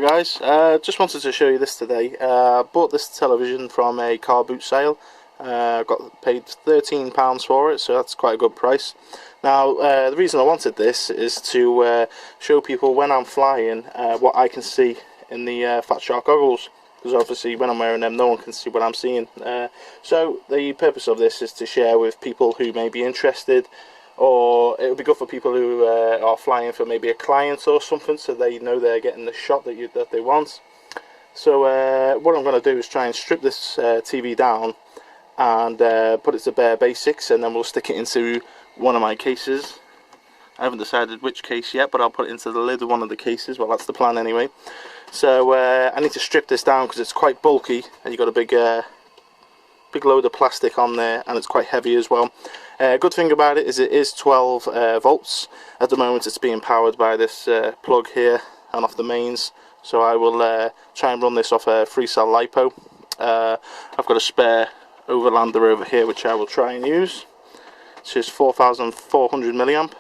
guys, just wanted to show you this today. Bought this television from a car boot sale. Got paid £13 for it, so that's quite a good price. Now the reason I wanted this is to show people when I'm flying what I can see in the Fat Shark goggles, because obviously when I'm wearing them no one can see what I'm seeing. So the purpose of this is to share with people who may be interested, or it would be good for people who are flying for maybe a client or something, so they know they're getting the shot that they want. So what I'm going to do is try and strip this TV down and put it to bare basics, and then we'll stick it into one of my cases. I haven't decided which case yet, but I'll put it into the lid of one of the cases. Well, that's the plan anyway. So I need to strip this down because it's quite bulky, and you've got a big load of plastic on there, and it's quite heavy as well. Good thing about it is 12 volts. At the moment it's being powered by this plug here and off the mains, so I will try and run this off a 3-cell LiPo. I've got a spare overlander over here which I will try and use. This is 4400 milliamp,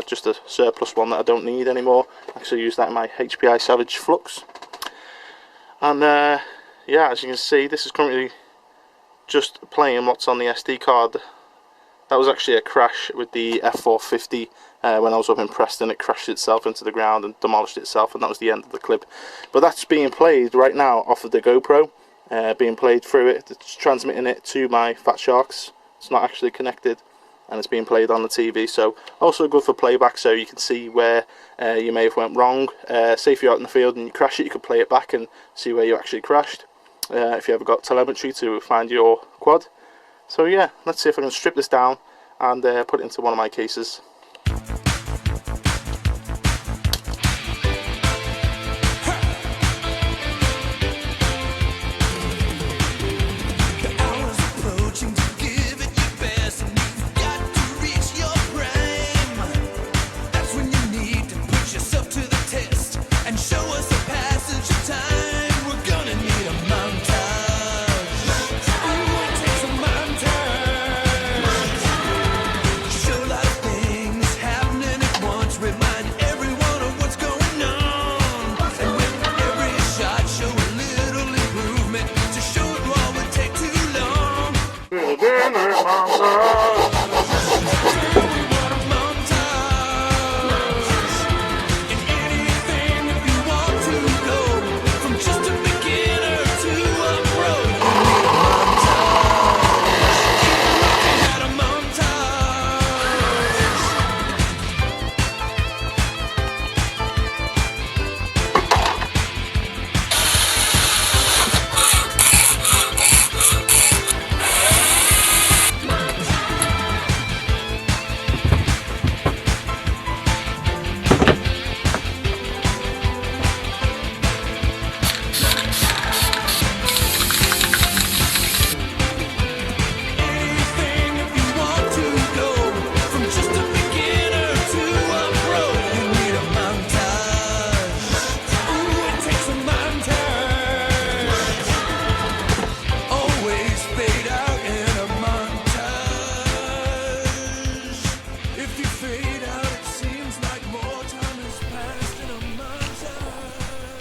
just a surplus one that I don't need anymore. I actually use that in my HPI Savage Flux. And yeah, as you can see, this is currently just playing what's on the SD card. That was actually a crash with the F450 when I was up in Preston. It crashed itself into the ground and demolished itself, and that was the end of the clip. But that's being played right now off of the GoPro, being played through it. It's transmitting it to my Fat Sharks. It's not actually connected, and it's being played on the TV. So also good for playback, so you can see where you may have went wrong. Say if you're out in the field and you crash it, you could play it back and see where you actually crashed. If you ever got telemetry to find your quad. So yeah, let's see if I can strip this down and put it into one of my cases.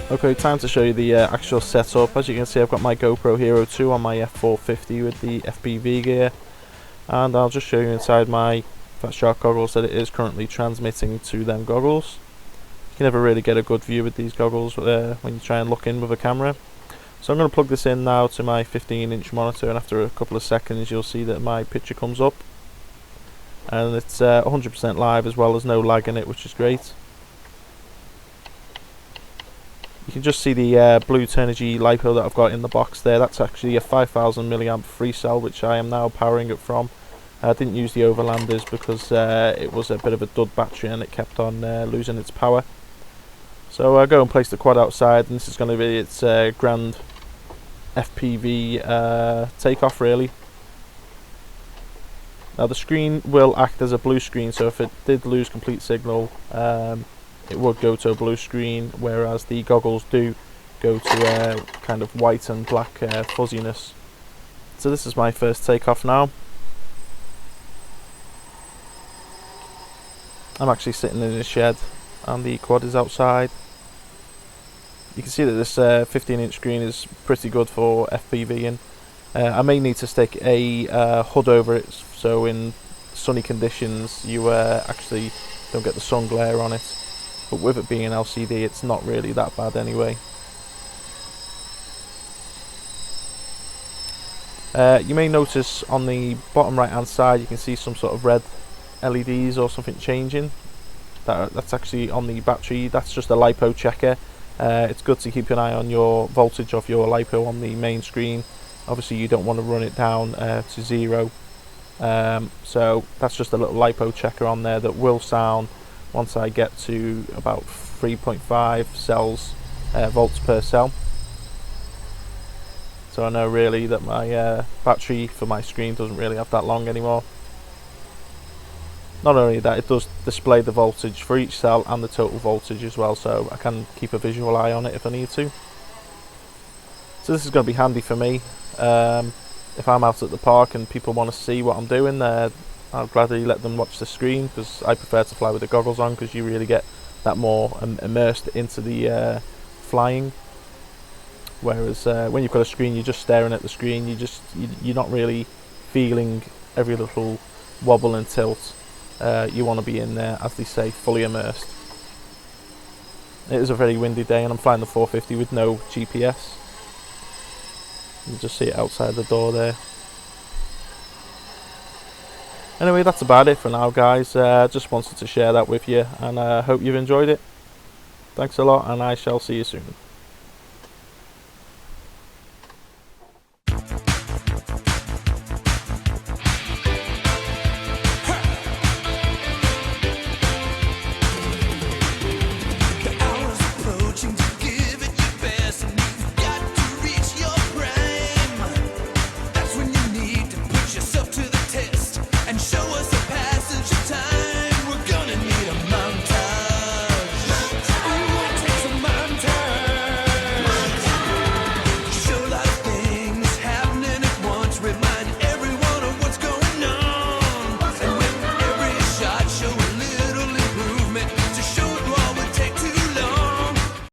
Okay, time to show you the actual setup. As you can see, I've got my GoPro Hero 2 on my F450 with the FPV gear, and I'll just show you inside my Fat Shark goggles that it is currently transmitting to them goggles. You can never really get a good view with these goggles when you try and look in with a camera. So I'm going to plug this in now to my 15-inch monitor, and after a couple of seconds you'll see that my picture comes up, and it's 100% live as well as no lag in it, which is great. You can just see the Blue Turnigy LiPo that I've got in the box there. That's actually a 5000 milliamp 3-cell, which I am now powering it from. I didn't use the overlanders because it was a bit of a dud battery and it kept on losing its power. So I'll go and place the quad outside, and this is going to be its grand FPV takeoff really. Now the screen will act as a blue screen, so if it did lose complete signal, it would go to a blue screen, whereas the goggles do go to kind of white and black fuzziness. So this is my first takeoff now. I'm actually sitting in a shed and the quad is outside. you can see that this 15-inch screen is pretty good for FPVing. I may need to stick a hood over it, so in sunny conditions you actually don't get the sun glare on it. But with it being an LCD, it's not really that bad anyway. You may notice on the bottom right hand side you can see some sort of red LEDs or something changing. That's actually on the battery. That's just a LiPo checker. It's good to keep an eye on your voltage of your LiPo on the main screen. Obviously you don't want to run it down to 0. So that's just a little LiPo checker on there that will sound once I get to about 3.5 cells volts per cell. So I know really that my battery for my screen doesn't really have that long anymore. Not only that, it does display the voltage for each cell and the total voltage as well, so I can keep a visual eye on it if I need to. So this is going to be handy for me. If I'm out at the park and people want to see what I'm doing, I'll gladly let them watch the screen, because I prefer to fly with the goggles on, because you really get that more immersed into the flying. Whereas when you've got a screen, you're just staring at the screen. You're not really feeling every little wobble and tilt. You want to be in there, as they say, fully immersed. It is a very windy day, and I'm flying the 450 with no GPS. You just see it outside the door there. Anyway, that's about it for now, guys. Just wanted to share that with you, and I hope you've enjoyed it. Thanks a lot, and I shall see you soon.